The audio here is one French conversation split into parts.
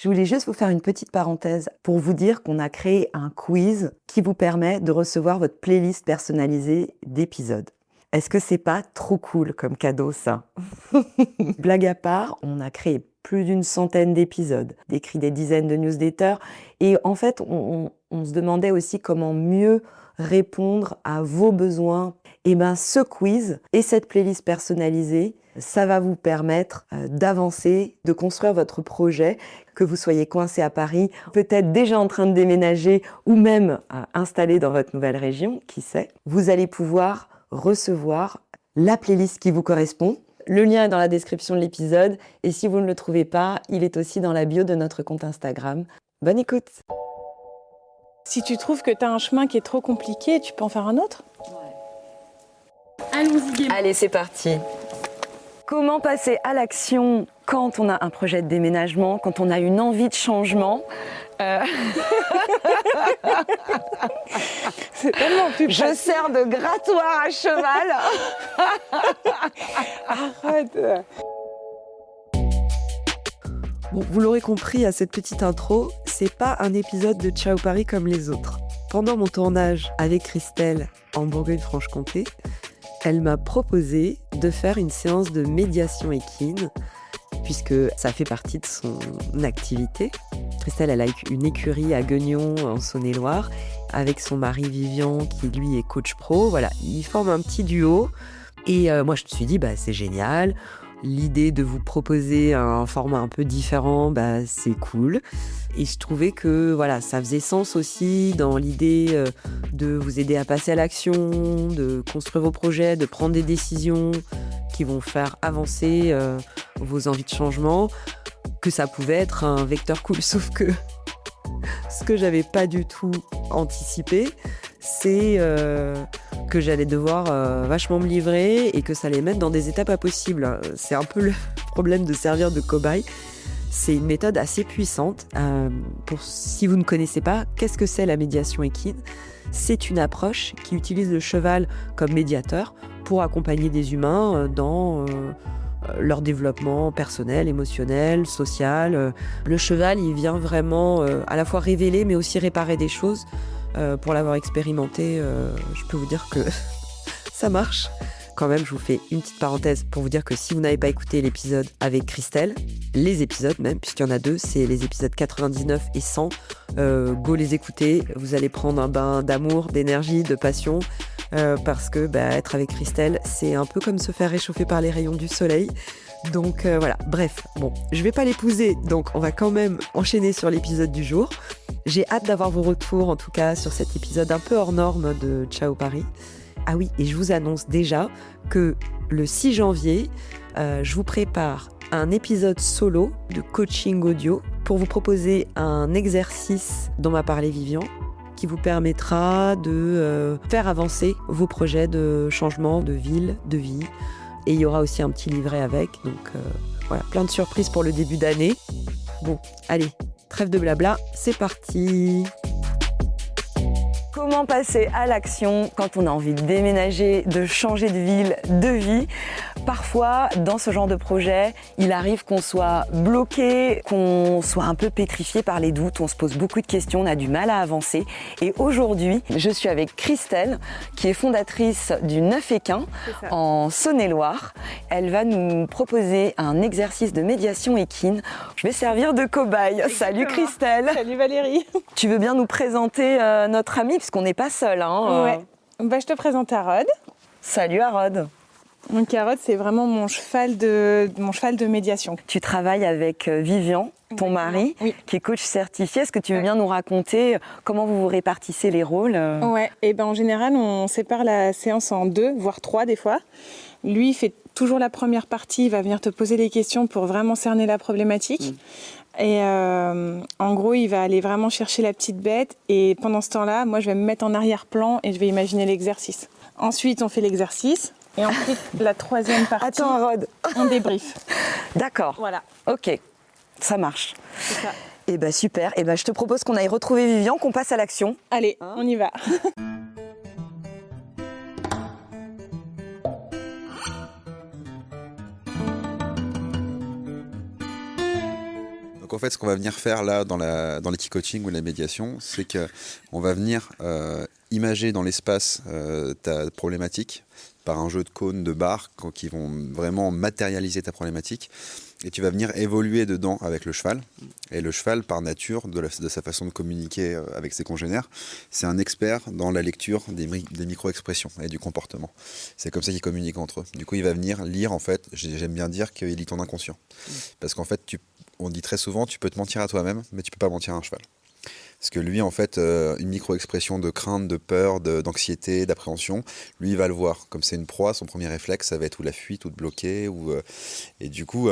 Je voulais juste vous faire une petite parenthèse pour vous dire qu'on a créé un quiz qui vous permet de recevoir votre playlist personnalisée d'épisodes. Est-ce que c'est pas trop cool comme cadeau, ça? Blague à part, on a créé plus d'une centaine d'épisodes, écrit des dizaines de newsletters, et en fait, on se demandait aussi comment mieux répondre à vos besoins. Et ben, ce quiz et cette playlist personnalisée, ça va vous permettre d'avancer, de construire votre projet, que vous soyez coincé à Paris, peut-être déjà en train de déménager ou même installé dans votre nouvelle région, qui sait. Vous allez pouvoir recevoir la playlist qui vous correspond. Le lien est dans la description de l'épisode et si vous ne le trouvez pas, il est aussi dans la bio de notre compte Instagram. Bonne écoute! Si tu trouves que tu as un chemin qui est trop compliqué, tu peux en faire un autre? Allons-y gaiement. Allez, c'est parti. Comment passer à l'action quand on a un projet de déménagement, quand on a une envie de changement? C'est tellement plus Je facile. sers de grattoir à cheval. Arrête. Bon, vous l'aurez compris à cette petite intro, c'est pas un épisode de Ciao Paris comme les autres. Pendant mon tournage avec Christelle en Bourgogne-Franche-Comté, elle m'a proposé de faire une séance de médiation équine, puisque ça fait partie de son activité. Christelle, elle a une écurie à Guignon, en Saône-et-Loire, avec son mari Vivian, qui lui est coach pro. Voilà, ils forment un petit duo. Et moi, je me suis dit, c'est génial. L'idée de vous proposer un format un peu différent, c'est cool. Et je trouvais que ça faisait sens aussi dans l'idée de vous aider à passer à l'action, de construire vos projets, de prendre des décisions qui vont faire avancer vos envies de changement, que ça pouvait être un vecteur cool. Sauf que ce que j'avais pas du tout anticipé, c'est que j'allais devoir vachement me livrer et que ça allait mettre dans des étapes pas possibles. C'est un peu le problème de servir de cobaye. C'est une méthode assez puissante. Si vous ne connaissez pas, qu'est-ce que c'est la médiation équine? C'est une approche qui utilise le cheval comme médiateur pour accompagner des humains dans leur développement personnel, émotionnel, social. Le cheval, il vient vraiment à la fois révéler mais aussi réparer des choses. Pour l'avoir expérimenté, je peux vous dire que ça marche. Quand même, je vous fais une petite parenthèse pour vous dire que si vous n'avez pas écouté l'épisode avec Christelle, les épisodes même, puisqu'il y en a deux, c'est les épisodes 99 et 100, go les écouter, vous allez prendre un bain d'amour, d'énergie, de passion, parce que être avec Christelle, c'est un peu comme se faire réchauffer par les rayons du soleil. Donc voilà, bref, bon, je vais pas l'épouser, donc on va quand même enchaîner sur l'épisode du jour. J'ai hâte d'avoir vos retours, en tout cas, sur cet épisode un peu hors norme de Ciao Paris. Ah oui, et je vous annonce déjà que le 6 janvier, je vous prépare un épisode solo de coaching audio pour vous proposer un exercice dont m'a parlé Vivian, qui vous permettra de faire avancer vos projets de changement de ville, de vie. Et il y aura aussi un petit livret avec, donc voilà, plein de surprises pour le début d'année. Bon, allez, trêve de blabla, c'est parti! Comment passer à l'action quand on a envie de déménager, de changer de ville, de vie? Parfois, dans ce genre de projet, il arrive qu'on soit bloqué, qu'on soit un peu pétrifié par les doutes, on se pose beaucoup de questions, on a du mal à avancer. Et aujourd'hui, je suis avec Christelle, qui est fondatrice du Neuf Équin en Saône-et-Loire. Elle va nous proposer un exercice de médiation équine. Je vais servir de cobaye. Exactement. Salut Christelle. Salut Valérie. Tu veux bien nous présenter notre amie, puisqu'on n'est pas seul. Ouais. Je te présente Harod. Salut Harod. Donc Harod, c'est vraiment mon cheval de médiation. Tu travailles avec Vivian, ton mari, oui. qui est coach certifié. Est-ce que tu veux bien nous raconter comment vous vous répartissez les rôles? Ouais, et en général, on sépare la séance en 2, voire 3 des fois. Lui, il fait toujours la première partie, il va venir te poser des questions pour vraiment cerner la problématique. Et en gros, il va aller vraiment chercher la petite bête. Et pendant ce temps-là, moi, je vais me mettre en arrière-plan et je vais imaginer l'exercice. Ensuite, on fait l'exercice. Et ensuite, la troisième partie, Attends, Harod. on débrief. D'accord. Voilà. Ok, ça marche. C'est ça. Eh ben super. Eh ben je te propose qu'on aille retrouver Vivian, qu'on passe à l'action. Allez, on y va. Donc en fait, ce qu'on va venir faire là dans l'équicoaching ou la médiation, c'est qu'on va venir imager dans l'espace ta problématique par un jeu de cônes, de barres qui vont vraiment matérialiser ta problématique. Et tu vas venir évoluer dedans avec le cheval. Et le cheval, par nature, de sa façon de communiquer avec ses congénères, c'est un expert dans la lecture des micro-expressions et du comportement. C'est comme ça qu'ils communiquent entre eux. Du coup, il va venir lire, en fait, j'aime bien dire qu'il lit ton inconscient. Parce qu'en fait, on dit très souvent, tu peux te mentir à toi-même, mais tu peux pas mentir à un cheval. Parce que lui, en fait, une micro-expression de crainte, de peur, d'anxiété, d'appréhension, lui, il va le voir. Comme c'est une proie, son premier réflexe, ça va être ou la fuite, ou de bloquer. Et du coup,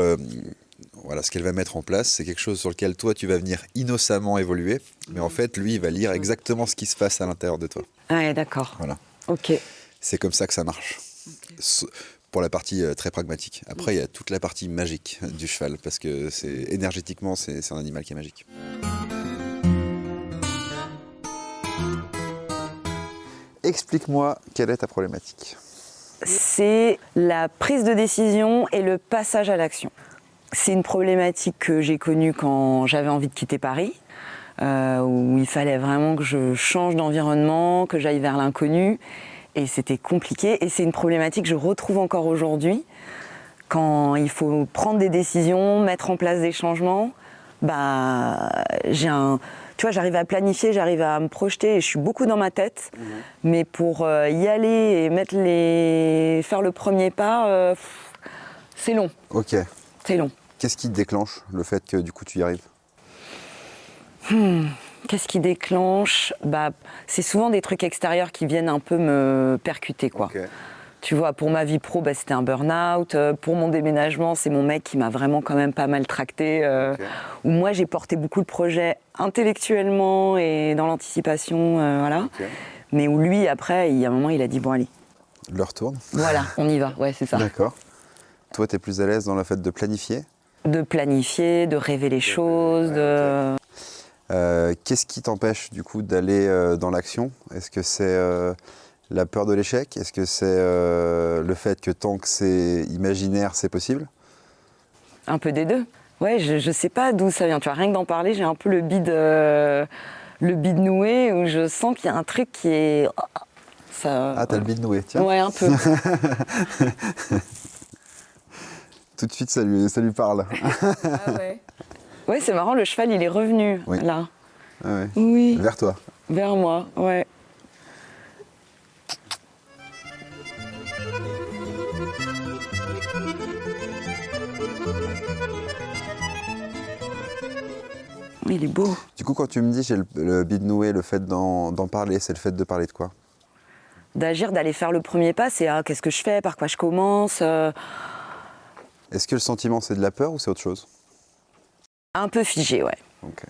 voilà, ce qu'elle va mettre en place, c'est quelque chose sur lequel toi, tu vas venir innocemment évoluer. Mais en fait, lui, il va lire exactement ce qui se passe à l'intérieur de toi. Ouais, d'accord. Voilà. Ok. C'est comme ça que ça marche. Okay. Pour la partie très pragmatique. Après, il y a toute la partie magique du cheval, parce que énergétiquement, c'est un animal qui est magique. Explique-moi quelle est ta problématique. C'est la prise de décision et le passage à l'action. C'est une problématique que j'ai connue quand j'avais envie de quitter Paris, où il fallait vraiment que je change d'environnement, que j'aille vers l'inconnu. Et c'était compliqué. Et c'est une problématique que je retrouve encore aujourd'hui. Quand il faut prendre des décisions, mettre en place des changements, tu vois, j'arrive à planifier, j'arrive à me projeter, et je suis beaucoup dans ma tête. Mais pour y aller et faire le premier pas, c'est long. Ok. C'est long. Qu'est-ce qui te déclenche le fait que du coup tu y arrives ? Qu'est-ce qui déclenche ? C'est souvent des trucs extérieurs qui viennent un peu me percuter, quoi. Okay. Tu vois, pour ma vie pro, c'était un burn-out. Pour mon déménagement, c'est mon mec qui m'a vraiment quand même pas mal tracté. Okay. Où moi, j'ai porté beaucoup le projet intellectuellement et dans l'anticipation, voilà. Okay. Mais où lui, après, il y a un moment, il a dit, bon, allez. L'heure tourne. Voilà, on y va, ouais, c'est ça. D'accord. Toi, tu es plus à l'aise dans le fait de planifier ? De planifier, de rêver les choses, Qu'est-ce qui t'empêche, du coup, d'aller dans l'action ? Est-ce que c'est... la peur de l'échec ? Est-ce que c'est le fait que tant que c'est imaginaire, c'est possible ? Un peu des deux. Ouais, je sais pas d'où ça vient. Tu vois, rien que d'en parler, j'ai un peu le bide noué où je sens qu'il y a un truc qui est... t'as le bide noué, tiens. Ouais, un peu. Tout de suite, ça lui parle. Ah ouais. Ouais, c'est marrant, le cheval, il est revenu, oui. Là. Ah ouais. Oui. Vers toi. Vers moi, ouais. Il est beau. Du coup, quand tu me dis j'ai le bide noué, le fait d'en parler, c'est le fait de parler de quoi ? D'agir, d'aller faire le premier pas, c'est qu'est-ce que je fais, par quoi je commence. Est-ce que le sentiment, c'est de la peur ou c'est autre chose ? Un peu figé, ouais. Ok.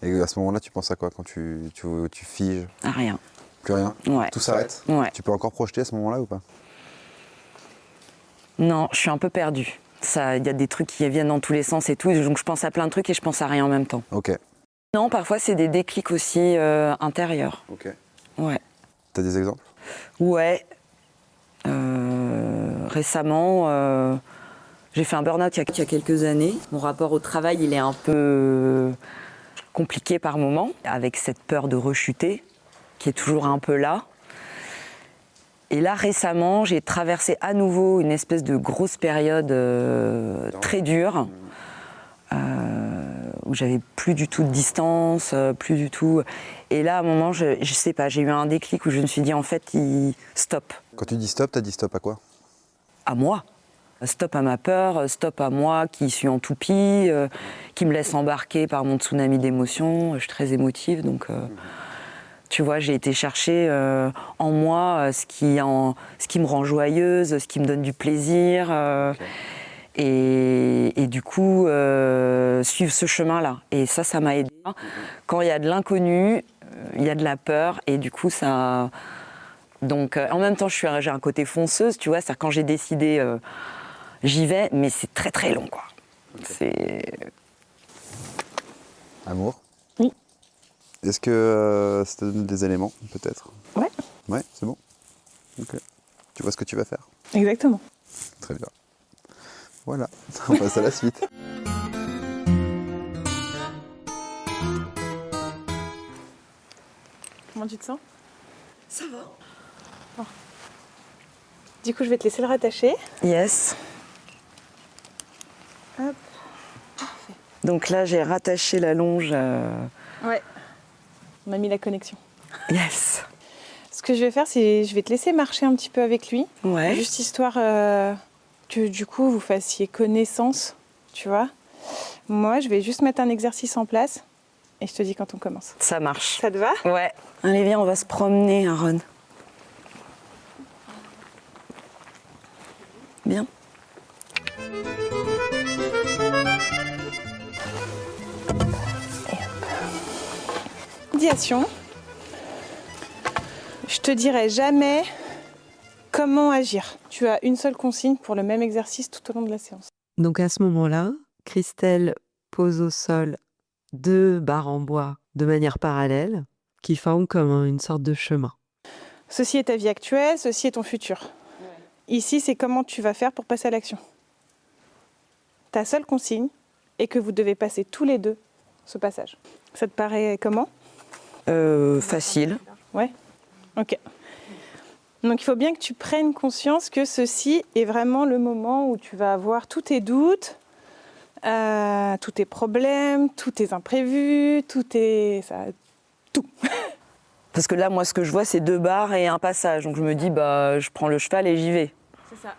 Et à ce moment-là, tu penses à quoi quand tu figes ? À rien. Plus rien ? Ouais. Tout s'arrête ? Ouais. Tu peux encore projeter à ce moment-là ou pas ? Non, je suis un peu perdue. Il y a des trucs qui viennent dans tous les sens et tout, donc je pense à plein de trucs et je pense à rien en même temps. Ok. Non, parfois c'est des déclics aussi intérieurs. Ok. Ouais. T'as des exemples ? Ouais. Récemment, j'ai fait un burn-out il y a quelques années. Mon rapport au travail, il est un peu compliqué par moments, avec cette peur de rechuter, qui est toujours un peu là. Et là, récemment, j'ai traversé à nouveau une espèce de grosse période très dure, où j'avais plus du tout de distance, plus du tout... Et là, à un moment, je sais pas, j'ai eu un déclic où je me suis dit, en fait, stop. Quand tu dis stop, t'as dit stop à quoi ? À moi. Stop à ma peur, stop à moi qui suis en toupie, qui me laisse embarquer par mon tsunami d'émotions. Je suis très émotive, donc... Tu vois, j'ai été chercher en moi ce qui me rend joyeuse, ce qui me donne du plaisir. Et du coup, suivre ce chemin-là. Et ça m'a aidé. Quand il y a de l'inconnu, il y a de la peur. Et du coup, ça... Donc, en même temps, j'ai un côté fonceuse, tu vois. C'est-à-dire, quand j'ai décidé, j'y vais. Mais c'est très, très long, quoi. Okay. C'est... Amour ? Oui. Est-ce que ça te donne des éléments, peut-être ? Ouais. Ouais, c'est bon ? Ok. Tu vois ce que tu vas faire ? Exactement. Très bien. Voilà, on passe à la suite. Comment tu te sens? Ça va. Du coup, je vais te laisser le rattacher. Yes. Hop. Donc là, j'ai rattaché la longe. Ouais. On a mis la connexion. Yes. Ce que je vais faire, c'est je vais te laisser marcher un petit peu avec lui. Ouais. Juste histoire que du coup, vous fassiez connaissance, tu vois. Moi, je vais juste mettre un exercice en place et je te dis quand on commence. Ça marche. Ça te va? Ouais. Allez, viens, on va se promener, Aaron. Bien. Médiation. Je te dirai jamais comment agir. Tu as une seule consigne pour le même exercice tout au long de la séance. Donc à ce moment-là, Christelle pose au sol 2 barres en bois de manière parallèle qui forment comme une sorte de chemin. Ceci est ta vie actuelle, ceci est ton futur. Ici, c'est comment tu vas faire pour passer à l'action. Ta seule consigne est que vous devez passer tous les deux ce passage. Ça te paraît comment? Facile. Ouais. Ok. Donc il faut bien que tu prennes conscience que ceci est vraiment le moment où tu vas avoir tous tes doutes, tous tes problèmes, tous tes imprévus, tout. Parce que là, moi, ce que je vois, c'est 2 barres et un passage. Donc je me dis, bah, je prends le cheval et j'y vais. C'est ça.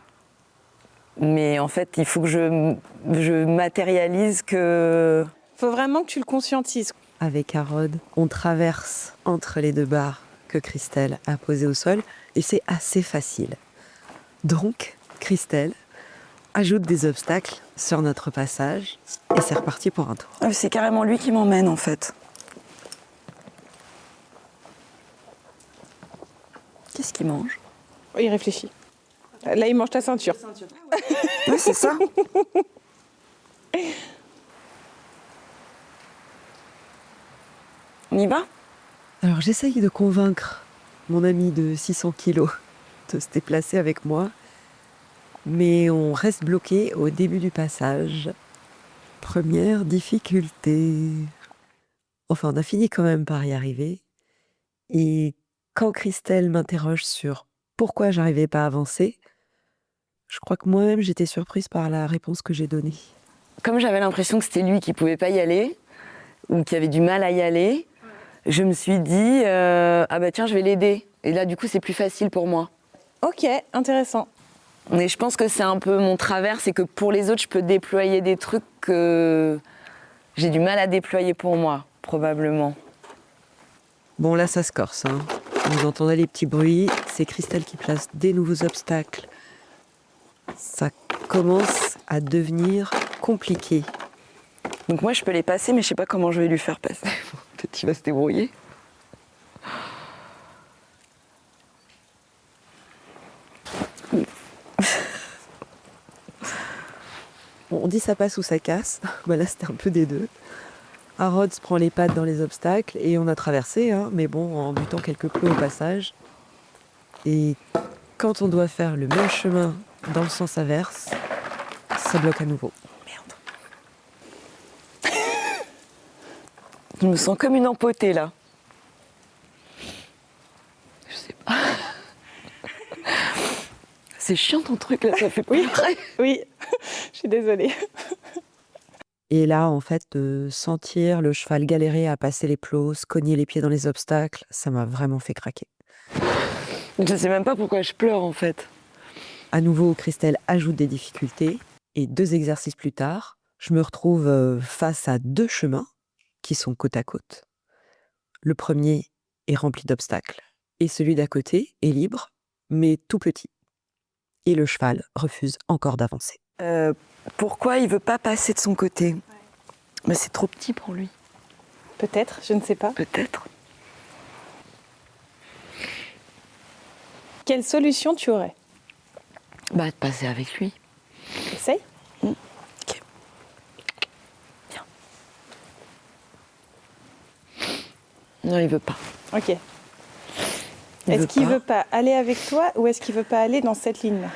Mais en fait, il faut que je matérialise que... Il faut vraiment que tu le conscientises. Avec Harrod, on traverse entre les 2 barres que Christelle a posées au sol et c'est assez facile. Donc, Christelle ajoute des obstacles sur notre passage et c'est reparti pour un tour. C'est carrément lui qui m'emmène, en fait. Qu'est-ce qu'il mange? Il réfléchit. Là, il mange ta ceinture. Ouais, c'est ça. On y va? Alors j'essaye de convaincre mon ami de 600 kilos de se déplacer avec moi, mais on reste bloqué au début du passage. Première difficulté. Enfin, on a fini quand même par y arriver. Et quand Christelle m'interroge sur pourquoi j'arrivais pas à avancer, je crois que moi-même j'étais surprise par la réponse que j'ai donnée. Comme j'avais l'impression que c'était lui qui pouvait pas y aller, ou qui avait du mal à y aller, je me suis dit, ah bah tiens, je vais l'aider. Et là, du coup, c'est plus facile pour moi. Ok, intéressant. Mais je pense que c'est un peu mon travers, c'est que pour les autres, je peux déployer des trucs que j'ai du mal à déployer pour moi, probablement. Bon, là, ça se corse. Hein. Vous entendez les petits bruits. C'est Christelle qui place des nouveaux obstacles. Ça commence à devenir compliqué. Donc moi, je peux les passer, mais je sais pas comment je vais lui faire passer. Peut-être qu'il va se débrouiller. Bon, on dit ça passe ou ça casse. Bah là, c'était un peu des deux. Harrod se prend les pattes dans les obstacles et on a traversé, hein, mais bon, en butant quelques plots au passage. Et quand on doit faire le même chemin dans le sens inverse, ça bloque à nouveau. Merde. Je me sens comme une empotée, là. Je sais pas. C'est chiant ton truc, là, ça fait pleurer. Oui, je suis désolée. Et là, en fait, de sentir le cheval galérer à passer les plots, se cogner les pieds dans les obstacles, ça m'a vraiment fait craquer. Je sais même pas pourquoi je pleure, en fait. À nouveau, Christelle ajoute des difficultés. Et 2 exercices plus tard, je me retrouve face à 2 chemins qui sont côte à côte. Le premier est rempli d'obstacles. Et celui d'à côté est libre, mais tout petit. Et le cheval refuse encore d'avancer. Pourquoi il veut pas passer de son côté? Mais c'est trop petit pour lui. Peut-être, je ne sais pas. Peut-être. Quelle solution tu aurais? Bah, de passer avec lui. Essaye. Ok. Viens. Non, il veut pas. Ok. Est-ce qu'il veut pas aller avec toi ou est-ce qu'il veut pas aller dans cette ligne-là?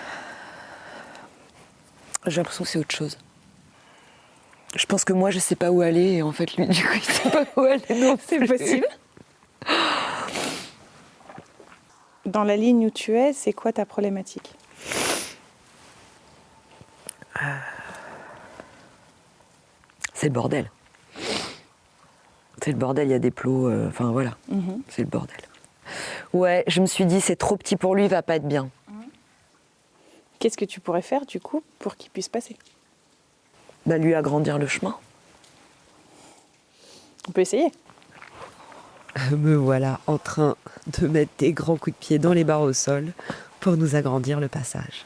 J'ai l'impression que c'est autre chose. Je pense que moi, je sais pas où aller, et en fait, lui, du coup, il sait pas où aller non C'est plus. possible. Dans la ligne où tu es, c'est quoi ta problématique? C'est le bordel. C'est le bordel, il y a des plots, enfin voilà, c'est le bordel. Ouais, je me suis dit, c'est trop petit pour lui, il va pas être bien. Qu'est-ce que tu pourrais faire, du coup, pour qu'il puisse passer? Bah, lui agrandir le chemin. On peut essayer. Me voilà en train de mettre des grands coups de pied dans les barres au sol pour nous agrandir le passage.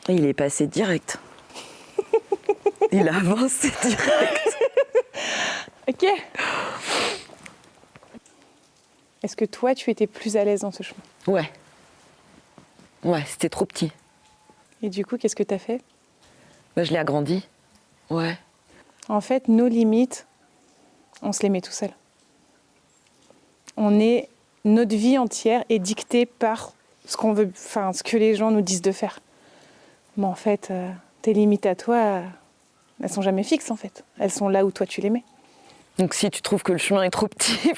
Et il est passé direct. Il a avancé direct. Ok. Est-ce que toi, tu étais plus à l'aise dans ce chemin? Ouais. Ouais, c'était trop petit. Et du coup, qu'est-ce que tu as fait? Bah, je l'ai agrandi. Ouais. En fait, nos limites, on se les met tout seul. Notre vie entière est dictée par ce qu'on veut, enfin, ce que les gens nous disent de faire. Mais en fait, tes limites à toi, elles sont jamais fixes en fait. Elles sont là où toi tu les mets. Donc si tu trouves que le chemin est trop petit,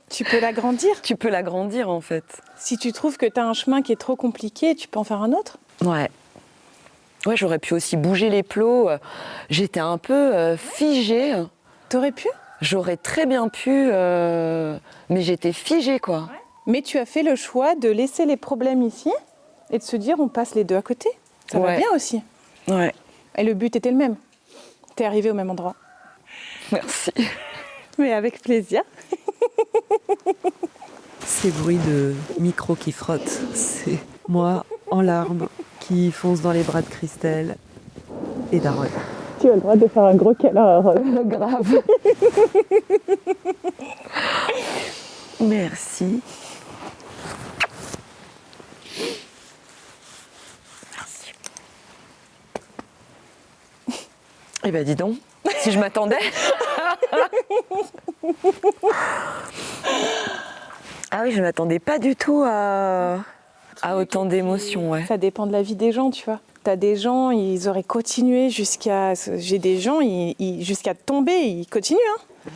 Tu peux l'agrandir. tu peux l'agrandir en fait. Si tu trouves que tu as un chemin qui est trop compliqué, tu peux en faire un autre. Ouais. Ouais, j'aurais pu aussi bouger les plots. J'étais un peu figée. T'aurais pu. J'aurais très bien pu, mais j'étais figée quoi. Mais tu as fait le choix de laisser les problèmes ici et de se dire on passe les deux à côté. Ça va Ouais. bien aussi. Ouais. Et le but était le même. T'es arrivé au même endroit. Merci. Mais avec plaisir. Ces bruits de micro qui frottent, c'est moi en larmes qui fonce dans les bras de Christelle et d'Aaron. Tu as le droit de faire un gros câlin à Rose. Grave. Merci. Merci. Eh ben dis donc, si je m'attendais. Ah oui, je m'attendais pas du tout à autant d'émotions, ouais. Ça dépend de la vie des gens, tu vois. T'as des gens, ils auraient continué jusqu'à... J'ai des gens, jusqu'à tomber, ils continuent. Hein.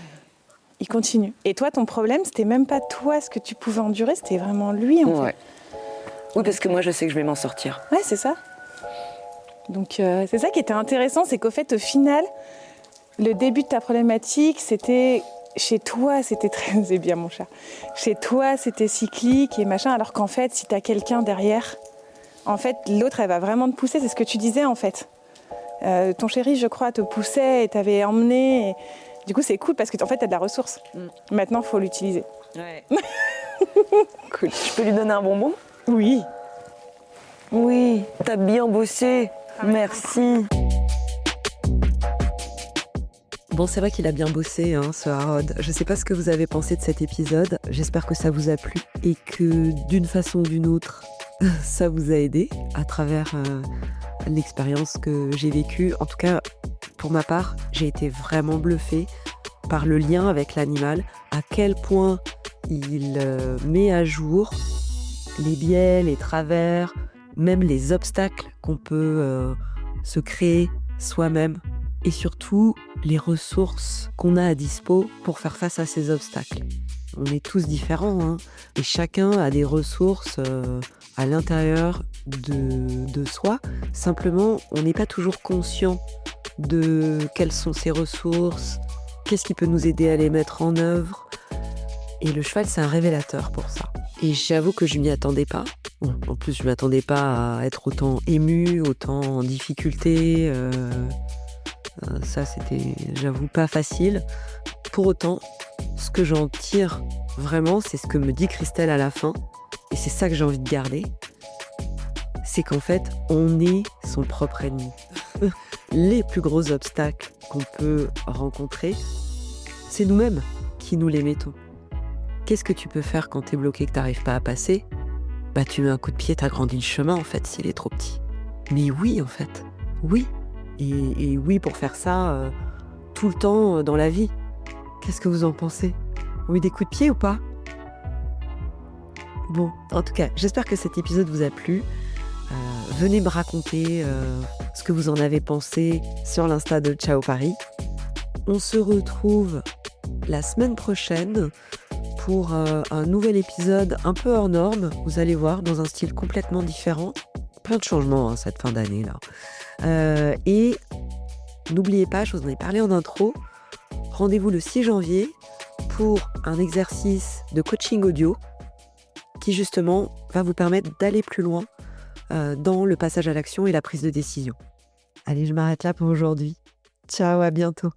Ils continuent. Et toi, ton problème, c'était même pas toi ce que tu pouvais endurer, c'était vraiment lui, en Ouais. Oui, parce que moi, je sais que je vais m'en sortir. fait. Ouais, c'est ça. Donc, c'est ça qui était intéressant, c'est qu'au fait, au final, le début de ta problématique, c'était... Chez toi, c'était très... C'est bien, mon chat. Chez toi, c'était cyclique et machin, alors qu'en fait, si t'as quelqu'un derrière... En fait, l'autre, elle va vraiment te pousser. C'est ce que tu disais, en fait. Ton chéri, je crois, te poussait et t'avait emmené. Et... Du coup, c'est cool parce que, en fait, t'as de la ressource. Maintenant, il faut l'utiliser. Ouais. Cool. Je peux lui donner un bonbon? Oui. Oui, t'as bien bossé. Merci. Bon, c'est vrai qu'il a bien bossé, hein, ce Harrod. Je sais pas ce que vous avez pensé de cet épisode. J'espère que ça vous a plu et que d'une façon ou d'une autre, ça vous a aidé à travers l'expérience que j'ai vécue. En tout cas, pour ma part, j'ai été vraiment bluffée par le lien avec l'animal, à quel point il met à jour les biais, les travers, même les obstacles qu'on peut se créer soi-même et surtout les ressources qu'on a à dispo pour faire face à ces obstacles. On est tous différents, hein, et chacun a des ressources à l'intérieur de soi. Simplement, on n'est pas toujours conscient de quelles sont ces ressources, qu'est-ce qui peut nous aider à les mettre en œuvre. Et le cheval, c'est un révélateur pour ça. Et j'avoue que je m'y attendais pas. Bon, en plus, je m'attendais pas à être autant émue, autant en difficulté. Ça, c'était, j'avoue, pas facile. Pour autant, ce que j'en tire vraiment, c'est ce que me dit Christelle à la fin. Et c'est ça que j'ai envie de garder. C'est qu'en fait, on est son propre ennemi. Les plus gros obstacles qu'on peut rencontrer, c'est nous-mêmes qui nous les mettons. Qu'est-ce que tu peux faire quand t'es bloqué, que t'arrives pas à passer? Bah, tu mets un coup de pied, t'agrandis le chemin, en fait, s'il est trop petit. Mais oui, en fait, oui. Et oui, pour faire ça tout le temps dans la vie. Qu'est-ce que vous en pensez? On met des coups de pied ou pas? Bon, en tout cas, j'espère que cet épisode vous a plu. Venez me raconter ce que vous en avez pensé sur l'Insta de Ciao Paris. On se retrouve la semaine prochaine pour un nouvel épisode un peu hors norme. Vous allez voir, dans un style complètement différent. Plein de changements cette fin d'année là. Et n'oubliez pas, je vous en ai parlé en intro, rendez-vous le 6 janvier pour un exercice de coaching audio qui justement va vous permettre d'aller plus loin dans le passage à l'action et la prise de décision. Allez, je m'arrête là pour aujourd'hui. Ciao, à bientôt.